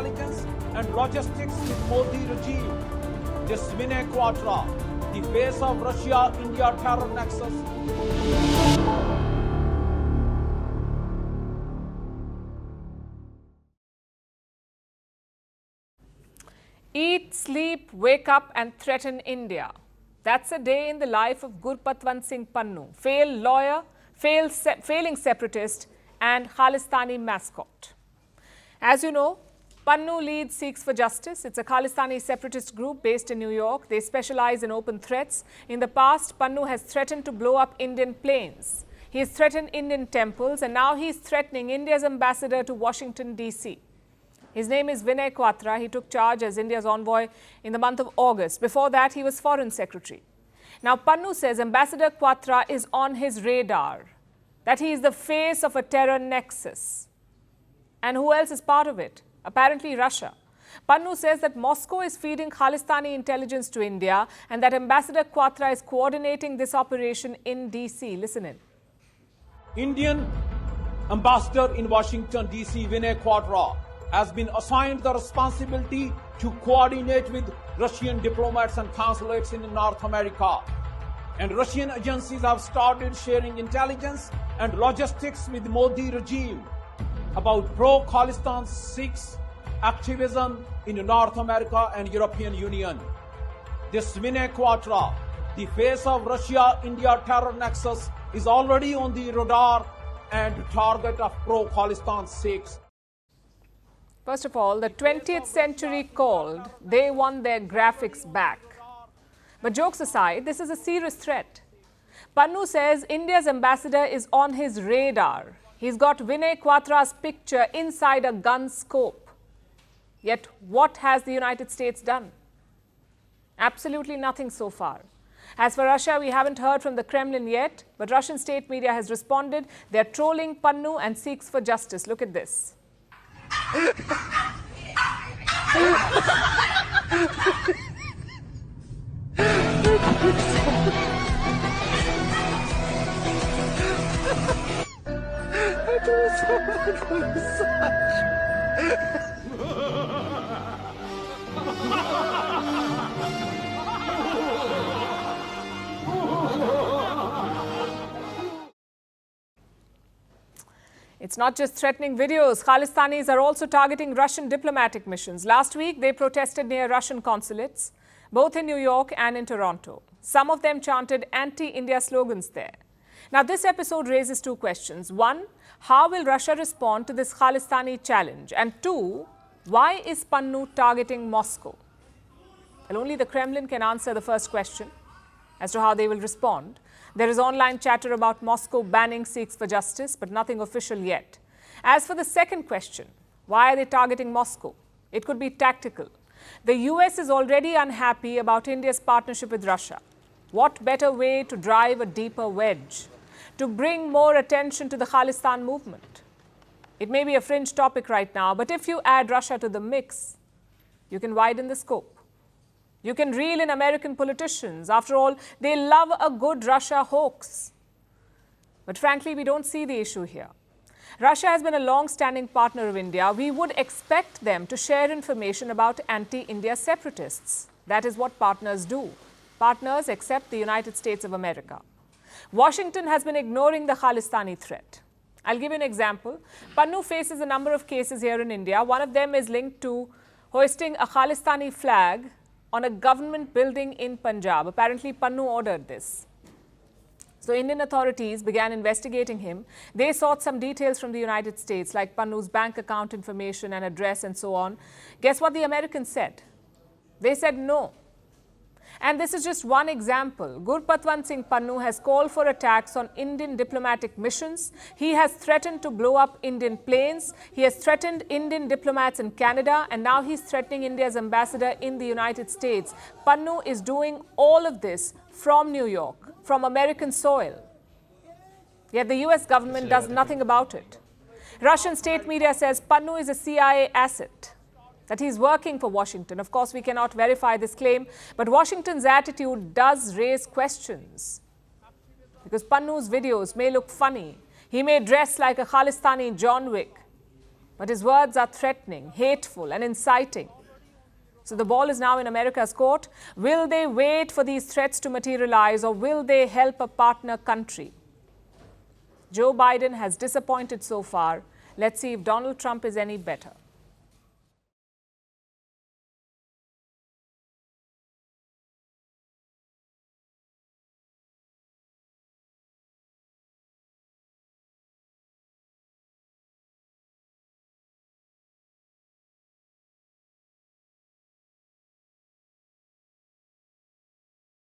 intelligence and logistics with Modi regime. This Vinay Kwatra, the face of Russia-India terror nexus. Eat, sleep, wake up and threaten India. That's a day in the life of Gurpatwant Singh Pannun, failed lawyer, failing separatist and Khalistani mascot. As you know, Pannun leads Sikhs for Justice. It's a Khalistani separatist group based in New York. They specialize in open threats. In the past, Pannun has threatened to blow up Indian planes. He has threatened Indian temples and now he's threatening India's ambassador to Washington D.C. His name is Vinay Kwatra. He took charge as India's envoy in the month of August. Before that, he was foreign secretary. Now, Pannun says Ambassador Kwatra is on his radar, that he is the face of a terror nexus. And who else is part of it? Apparently Russia. Pannun says that Moscow is feeding Khalistani intelligence to India and that Ambassador Kwatra is coordinating this operation in D.C. Listen in. Indian ambassador in Washington D.C. Vinay Kwatra has been assigned the responsibility to coordinate with Russian diplomats and consulates in North America. And Russian agencies have started sharing intelligence and logistics with Modi regime about pro-Khalistan Sikhs activism in North America and European Union. This Vinay Kwatra, the face of Russia-India terror nexus, is already on the radar and target of pro-Khalistan Sikhs. First of all, the 20th century called, they want their graphics back. But jokes aside, this is a serious threat. Pannun says India's ambassador is on his radar. He's got Vinay Kwatra's picture inside a gun scope. Yet what has the United States done? Absolutely nothing so far. As for Russia, we haven't heard from the Kremlin yet, but Russian state media has responded. They're trolling Pannun and Sikhs for Justice. Look at this. It's not just threatening videos. Khalistanis are also targeting Russian diplomatic missions. Last week, they protested near Russian consulates, both in New York and in Toronto. Some of them chanted anti-India slogans there. Now, this episode raises two questions. One, how will Russia respond to this Khalistani challenge? And two, why is Pannun targeting Moscow? Well, only the Kremlin can answer the first question as to how they will respond. There is online chatter about Moscow banning Sikhs for Justice, but nothing official yet. As for the second question, why are they targeting Moscow? It could be tactical. The US is already unhappy about India's partnership with Russia. What better way to drive a deeper wedge? To bring more attention to the Khalistan movement. It may be a fringe topic right now, but if you add Russia to the mix, you can widen the scope. You can reel in American politicians. After all, they love a good Russia hoax. But frankly, we don't see the issue here. Russia has been a long-standing partner of India. We would expect them to share information about anti-India separatists. That is what partners do. Partners accept the United States of America. Washington has been ignoring the Khalistani threat. I'll give you an example. Pannun faces a number of cases here in India. One of them is linked to hoisting a Khalistani flag on a government building in Punjab. Apparently, Pannun ordered this. So Indian authorities began investigating him. They sought some details from the United States, like Pannun's bank account information and address and so on. Guess what the Americans said? They said no. And this is just one example. Gurpatwant Singh Pannun has called for attacks on Indian diplomatic missions. He has threatened to blow up Indian planes. He has threatened Indian diplomats in Canada. And now he's threatening India's ambassador in the United States. Pannun is doing all of this from New York, from American soil. Yet the US government does nothing about it. Russian state media says Pannun is a CIA asset, that he's working for Washington. Of course, we cannot verify this claim, but Washington's attitude does raise questions. Because Pannun's videos may look funny. He may dress like a Khalistani John Wick. But his words are threatening, hateful, and inciting. So the ball is now in America's court. Will they wait for these threats to materialize, or will they help a partner country? Joe Biden has disappointed so far. Let's see if Donald Trump is any better.